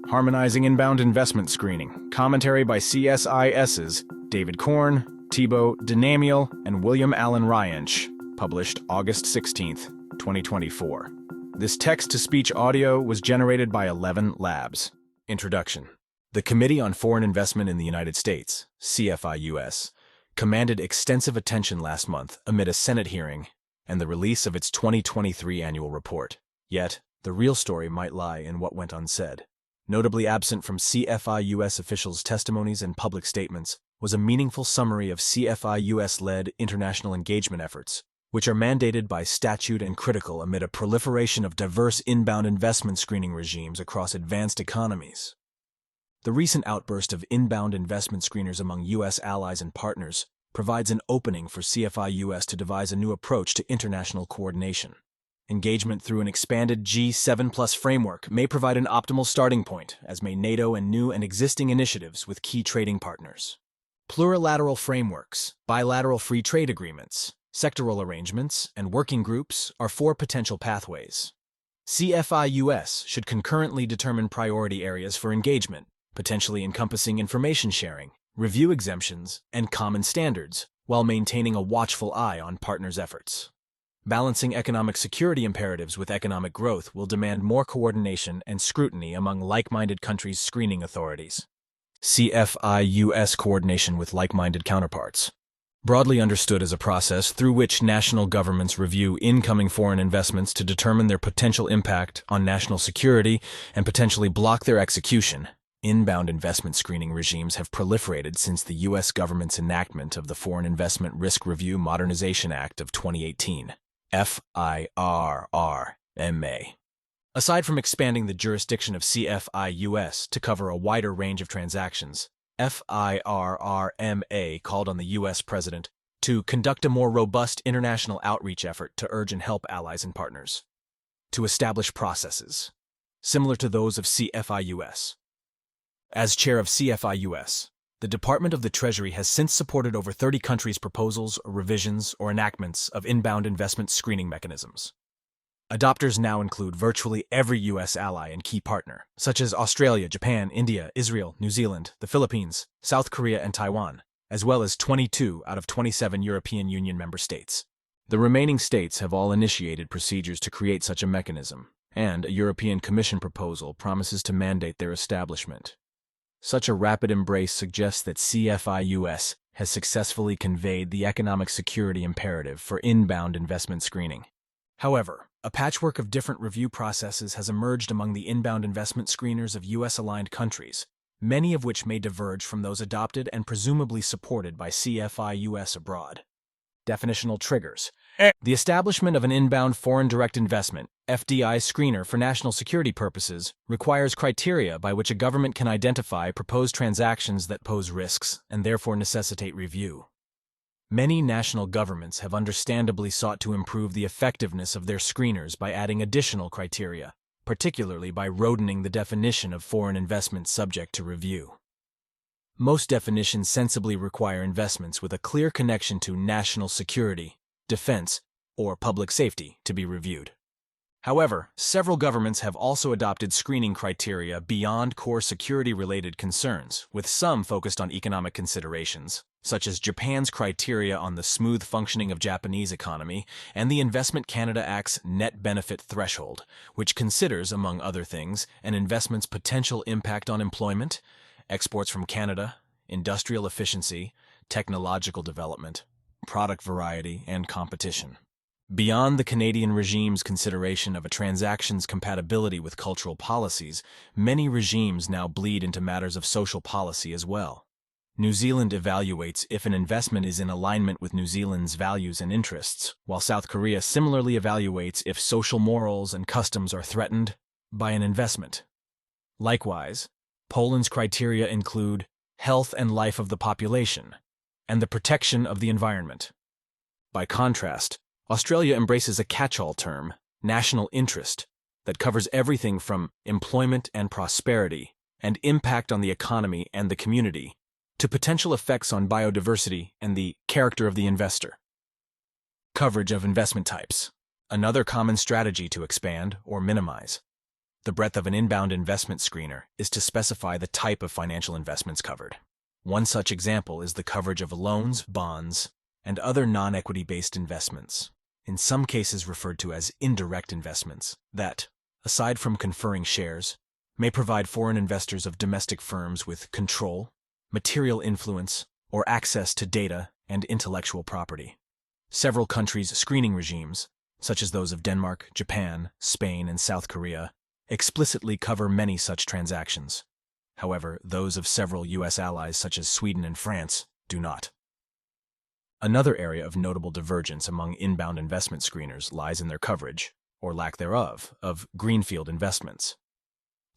Harmonizing Inbound Investment Screening. Commentary by CSIS's David Korn, Thibaut Denamiel, and William Allen Ryanch. Published August 16th, 2024. This text-to-speech audio was generated by 11 Labs. Introduction. The Committee on Foreign Investment in the United States, CFI-US, commanded extensive attention last month amid a Senate hearing and the release of its 2023 annual report. Yet, the real story might lie in what went unsaid. Notably absent from CFI-US officials' testimonies and public statements was a meaningful summary of CFI-US-led international engagement efforts, which are mandated by statute and critical amid a proliferation of diverse inbound investment screening regimes across advanced economies. The recent outburst of inbound investment screeners among U.S. allies and partners provides an opening for CFI-US to devise a new approach to international coordination. Engagement through an expanded G7+ framework may provide an optimal starting point, as may NATO and new and existing initiatives with key trading partners. Plurilateral frameworks, bilateral free trade agreements, sectoral arrangements, and working groups are four potential pathways. CFI-US should concurrently determine priority areas for engagement, potentially encompassing information sharing, review exemptions, and common standards, while maintaining a watchful eye on partners' efforts. Balancing economic security imperatives with economic growth will demand more coordination and scrutiny among like-minded countries' screening authorities. CFI-US coordination with like-minded counterparts. Broadly understood as a process through which national governments review incoming foreign investments to determine their potential impact on national security and potentially block their execution. Inbound investment screening regimes have proliferated since the U.S. government's enactment of the Foreign Investment Risk Review Modernization Act of 2018. FIRRMA. Aside from expanding the jurisdiction of CFI-US to cover a wider range of transactions, FIRRMA called on the U.S. President to conduct a more robust international outreach effort to urge and help allies and partners, to establish processes similar to those of CFI-US. As chair of CFI-US, the Department of the Treasury has since supported over 30 countries' proposals, revisions, or enactments of inbound investment screening mechanisms. Adopters now include virtually every U.S. ally and key partner, such as Australia, Japan, India, Israel, New Zealand, the Philippines, South Korea, and Taiwan, as well as 22 out of 27 European Union member states. The remaining states have all initiated procedures to create such a mechanism, and a European Commission proposal promises to mandate their establishment. Such a rapid embrace suggests that CFI-US has successfully conveyed the economic security imperative for inbound investment screening. However, a patchwork of different review processes has emerged among the inbound investment screeners of U.S.-aligned countries, many of which may diverge from those adopted and presumably supported by CFI-US abroad. Definitional triggers. The establishment of an inbound foreign direct investment (FDI) screener for national security purposes requires criteria by which a government can identify proposed transactions that pose risks and therefore necessitate review. Many national governments have understandably sought to improve the effectiveness of their screeners by adding additional criteria, particularly by broadening the definition of foreign investment subject to review. Most definitions sensibly require investments with a clear connection to national security, defense, or public safety to be reviewed. However, several governments have also adopted screening criteria beyond core security-related concerns, with some focused on economic considerations, such as Japan's criteria on the smooth functioning of Japanese economy and the Investment Canada Act's net benefit threshold, which considers, among other things, an investment's potential impact on employment, exports from Canada, industrial efficiency, technological development, product variety, and competition. Beyond the Canadian regime's consideration of a transaction's compatibility with cultural policies, many regimes now bleed into matters of social policy as well. New Zealand evaluates if an investment is in alignment with New Zealand's values and interests, while South Korea similarly evaluates if social morals and customs are threatened by an investment. Likewise, Poland's criteria include health and life of the population and the protection of the environment. By contrast, Australia embraces a catch-all term, national interest, that covers everything from employment and prosperity and impact on the economy and the community to potential effects on biodiversity and the character of the investor. Coverage of investment types, another common strategy to expand or minimize. The breadth of an inbound investment screener is to specify the type of financial investments covered. One such example is the coverage of loans, bonds, and other non-equity-based investments, in some cases referred to as indirect investments, that, aside from conferring shares, may provide foreign investors of domestic firms with control, material influence, or access to data and intellectual property. Several countries' screening regimes, such as those of Denmark, Japan, Spain, and South Korea, explicitly cover many such transactions. However, those of several U.S. allies such as Sweden and France do not. Another area of notable divergence among inbound investment screeners lies in their coverage, or lack thereof, of greenfield investments.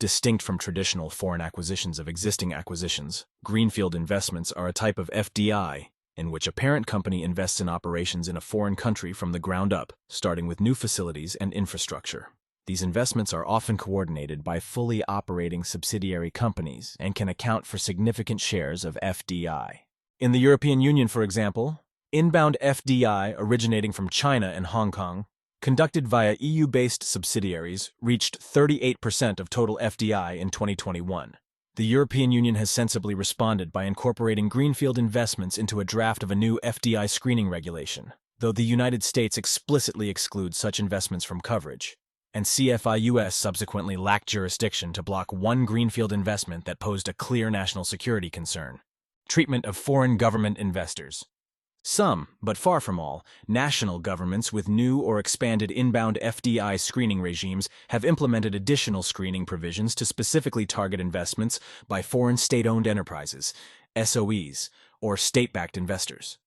Distinct from traditional foreign acquisitions of existing acquisitions, greenfield investments are a type of FDI in which a parent company invests in operations in a foreign country from the ground up, starting with new facilities and infrastructure. These investments are often coordinated by fully operating subsidiary companies and can account for significant shares of FDI. In the European Union, for example, inbound FDI originating from China and Hong Kong, conducted via EU-based subsidiaries, reached 38% of total FDI in 2021. The European Union has sensibly responded by incorporating greenfield investments into a draft of a new FDI screening regulation, though the United States explicitly excludes such investments from coverage, and CFI-US subsequently lacked jurisdiction to block one greenfield investment that posed a clear national security concern: treatment of foreign government investors. Some, but far from all, national governments with new or expanded inbound FDI screening regimes have implemented additional screening provisions to specifically target investments by foreign state-owned enterprises, SOEs, or state-backed investors.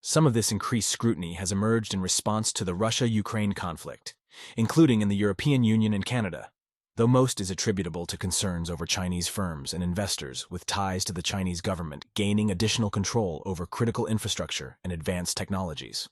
Some of this increased scrutiny has emerged in response to the Russia-Ukraine conflict, including in the European Union and Canada, though most is attributable to concerns over Chinese firms and investors with ties to the Chinese government gaining additional control over critical infrastructure and advanced technologies.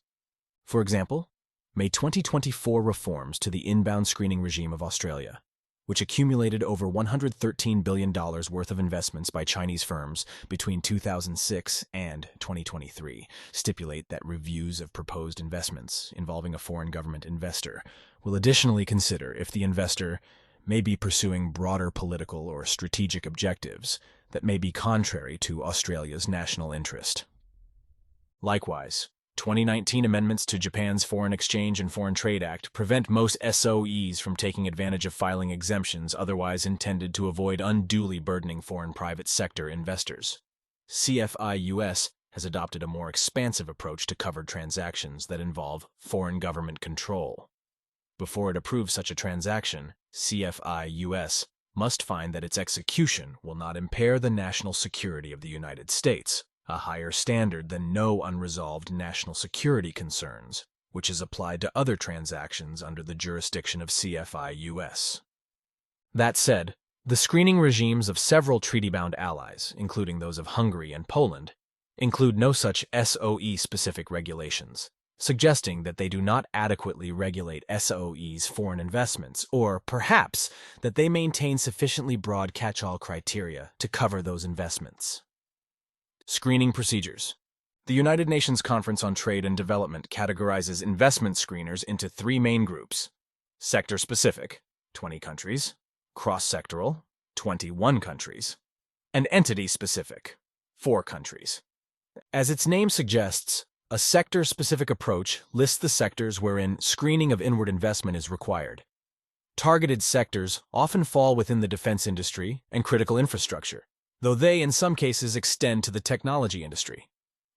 For example, May 2024 reforms to the inbound screening regime of Australia, which accumulated over $113 billion worth of investments by Chinese firms between 2006 and 2023, stipulate that reviews of proposed investments involving a foreign government investor will additionally consider if the investor may be pursuing broader political or strategic objectives that may be contrary to Australia's national interest. Likewise, 2019 amendments to Japan's Foreign Exchange and Foreign Trade Act prevent most SOEs from taking advantage of filing exemptions otherwise intended to avoid unduly burdening foreign private sector investors. CFI-US has adopted a more expansive approach to covered transactions that involve foreign government control. Before it approves such a transaction, CFI-US must find that its execution will not impair the national security of the United States, a higher standard than no unresolved national security concerns, which is applied to other transactions under the jurisdiction of CFI-US. That said, the screening regimes of several treaty-bound allies, including those of Hungary and Poland, include no such SOE-specific regulations, suggesting that they do not adequately regulate SOE's foreign investments, or perhaps that they maintain sufficiently broad catch-all criteria to cover those investments. Screening procedures. The United Nations Conference on Trade and Development categorizes investment screeners into three main groups: sector-specific, 20 countries, cross-sectoral, 21 countries, and entity-specific, 4 countries. As its name suggests, a sector-specific approach lists the sectors wherein screening of inward investment is required. Targeted sectors often fall within the defense industry and critical infrastructure, though they in some cases extend to the technology industry.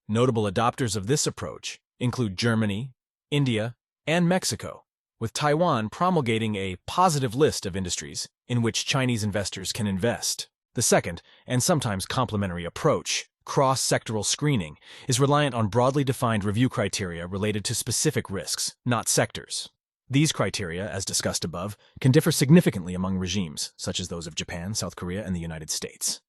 Notable adopters of this approach include Germany, India, and Mexico, with Taiwan promulgating a positive list of industries in which Chinese investors can invest. The second, and sometimes complementary approach, cross-sectoral screening, is reliant on broadly defined review criteria related to specific risks, not sectors. These criteria, as discussed above, can differ significantly among regimes, such as those of Japan, South Korea, and the United States.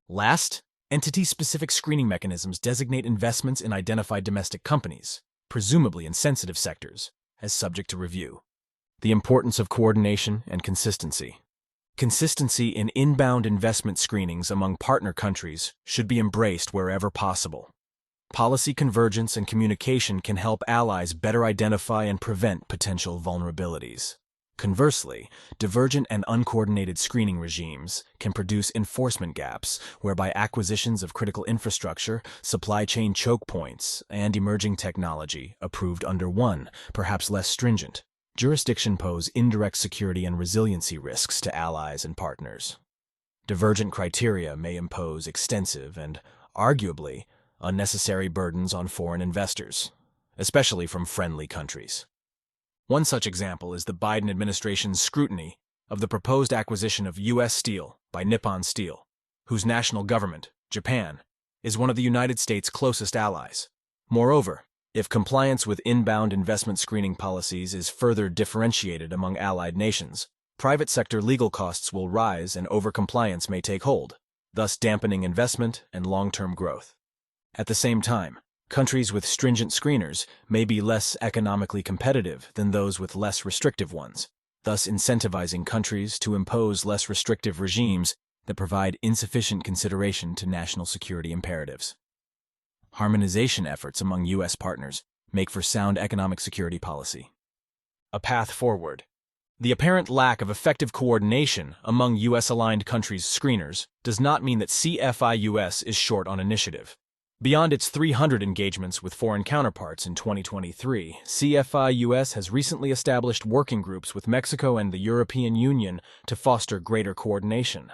Last, entity-specific screening mechanisms designate investments in identified domestic companies, presumably in sensitive sectors, as subject to review. The importance of coordination and consistency. Consistency in inbound investment screenings among partner countries should be embraced wherever possible. Policy convergence and communication can help allies better identify and prevent potential vulnerabilities. Conversely, divergent and uncoordinated screening regimes can produce enforcement gaps whereby acquisitions of critical infrastructure, supply chain choke points, and emerging technology approved under one, perhaps less stringent, jurisdiction pose indirect security and resiliency risks to allies and partners. Divergent criteria may impose extensive and, arguably, unnecessary burdens on foreign investors, especially from friendly countries. One such example is the Biden administration's scrutiny of the proposed acquisition of U.S. steel by Nippon Steel, whose national government, Japan, is one of the United States' closest allies. Moreover, if compliance with inbound investment screening policies is further differentiated among allied nations, private sector legal costs will rise and overcompliance may take hold, thus dampening investment and long-term growth. At the same time, countries with stringent screeners may be less economically competitive than those with less restrictive ones, thus incentivizing countries to impose less restrictive regimes that provide insufficient consideration to national security imperatives. Harmonization efforts among U.S. partners make for sound economic security policy. A path forward. The apparent lack of effective coordination among U.S.-aligned countries' screeners does not mean that CFI-US is short on initiative. Beyond its 300 engagements with foreign counterparts in 2023, CFI-US has recently established working groups with Mexico and the European Union to foster greater coordination.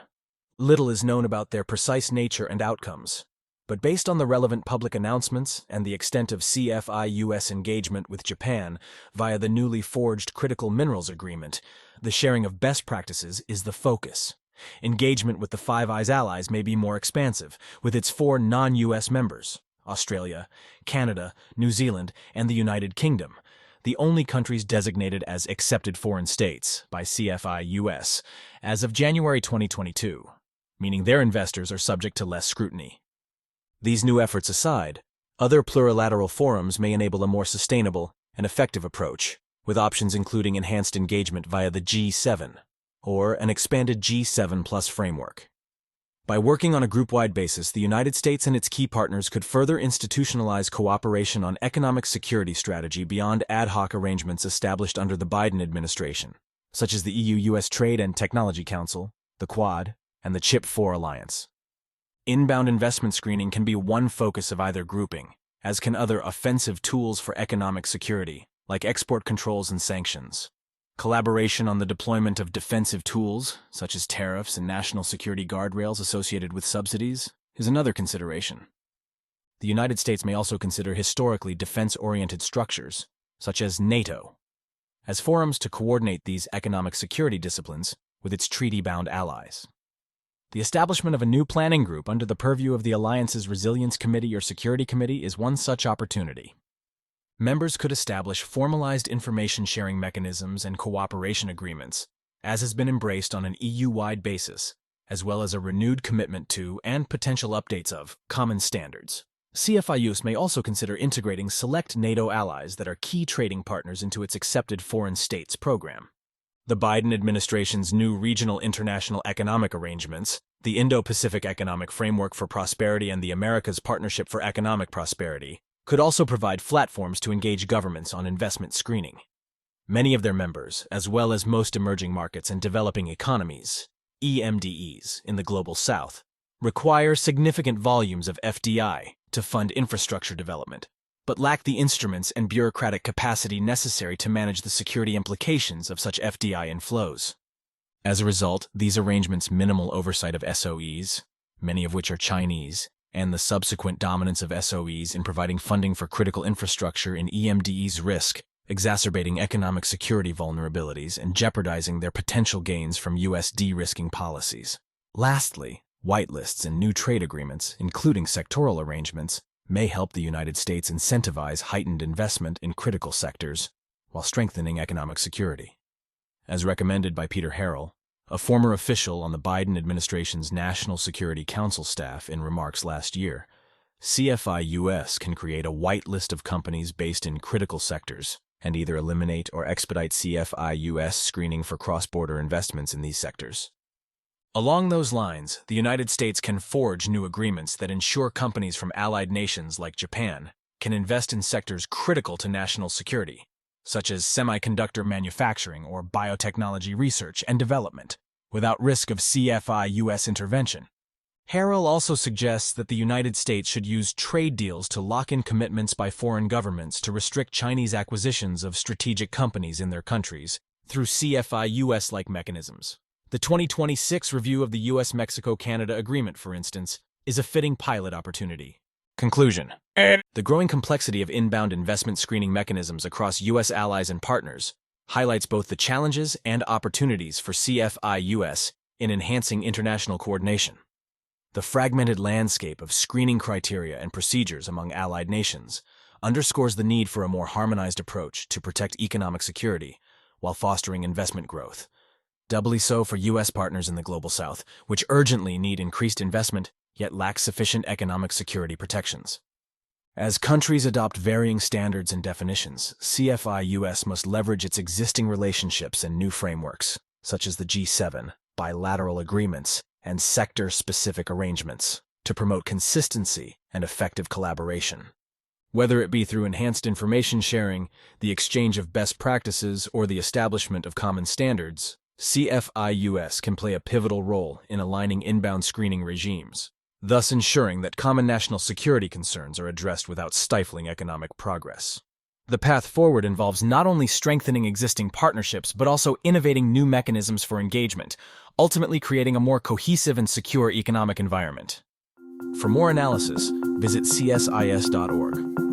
Little is known about their precise nature and outcomes, but based on the relevant public announcements and the extent of CFI-US engagement with Japan via the newly forged Critical Minerals Agreement, the sharing of best practices is the focus. Engagement with the Five Eyes allies may be more expansive, with its 4 non-U.S. members, Australia, Canada, New Zealand, and the United Kingdom, the only countries designated as accepted foreign states by CFI-US as of January 2022, meaning their investors are subject to less scrutiny. These new efforts aside, other plurilateral forums may enable a more sustainable and effective approach, with options including enhanced engagement via the G7, or an expanded G7+ framework. By working on a group-wide basis, the United States and its key partners could further institutionalize cooperation on economic security strategy beyond ad hoc arrangements established under the Biden administration, such as the EU-US Trade and Technology Council, the Quad, and the Chip 4 Alliance. Inbound investment screening can be one focus of either grouping, as can other offensive tools for economic security, like export controls and sanctions. Collaboration on the deployment of defensive tools, such as tariffs and national security guardrails associated with subsidies, is another consideration. The United States may also consider historically defense-oriented structures, such as NATO, as forums to coordinate these economic security disciplines with its treaty-bound allies. The establishment of a new planning group under the purview of the Alliance's Resilience Committee or Security Committee is one such opportunity. Members could establish formalized information-sharing mechanisms and cooperation agreements, as has been embraced on an EU-wide basis, as well as a renewed commitment to, and potential updates of, common standards. CFI-US may also consider integrating select NATO allies that are key trading partners into its accepted foreign states program. The Biden administration's new Regional International Economic Arrangements, the Indo-Pacific Economic Framework for Prosperity and the Americas Partnership for Economic Prosperity, could also provide platforms to engage governments on investment screening. Many of their members, as well as most emerging markets and developing economies, EMDEs, in the Global South, require significant volumes of FDI to fund infrastructure development, but lack the instruments and bureaucratic capacity necessary to manage the security implications of such FDI inflows. As a result, these arrangements' minimal oversight of SOEs, many of which are Chinese, and the subsequent dominance of SOEs in providing funding for critical infrastructure in EMDEs risk, exacerbating economic security vulnerabilities and jeopardizing their potential gains from U.S. de-risking policies. Lastly, whitelists and new trade agreements, including sectoral arrangements, may help the United States incentivize heightened investment in critical sectors while strengthening economic security. As recommended by Peter Harrell, a former official on the Biden administration's National Security Council staff, in remarks last year, CFI-US can create a whitelist of companies based in critical sectors and either eliminate or expedite CFI-US screening for cross-border investments in these sectors. Along those lines, the United States can forge new agreements that ensure companies from allied nations like Japan can invest in sectors critical to national security, such as semiconductor manufacturing or biotechnology research and development, without risk of CFI-US intervention. Harrell also suggests that the United States should use trade deals to lock in commitments by foreign governments to restrict Chinese acquisitions of strategic companies in their countries through CFI-US-like mechanisms. The 2026 review of the US-Mexico-Canada Agreement, for instance, is a fitting pilot opportunity. Conclusion. The growing complexity of inbound investment screening mechanisms across U.S. allies and partners highlights both the challenges and opportunities for CFI-US in enhancing international coordination. The fragmented landscape of screening criteria and procedures among allied nations underscores the need for a more harmonized approach to protect economic security while fostering investment growth. Doubly so for U.S. partners in the Global South, which urgently need increased investment yet lack sufficient economic security protections. As countries adopt varying standards and definitions, CFI-US must leverage its existing relationships and new frameworks, such as the G7, bilateral agreements, and sector-specific arrangements, to promote consistency and effective collaboration. Whether it be through enhanced information sharing, the exchange of best practices, or the establishment of common standards, CFI-US can play a pivotal role in aligning inbound screening regimes, thus ensuring that common national security concerns are addressed without stifling economic progress. The path forward involves not only strengthening existing partnerships but also innovating new mechanisms for engagement, ultimately creating a more cohesive and secure economic environment. For more analysis, visit csis.org.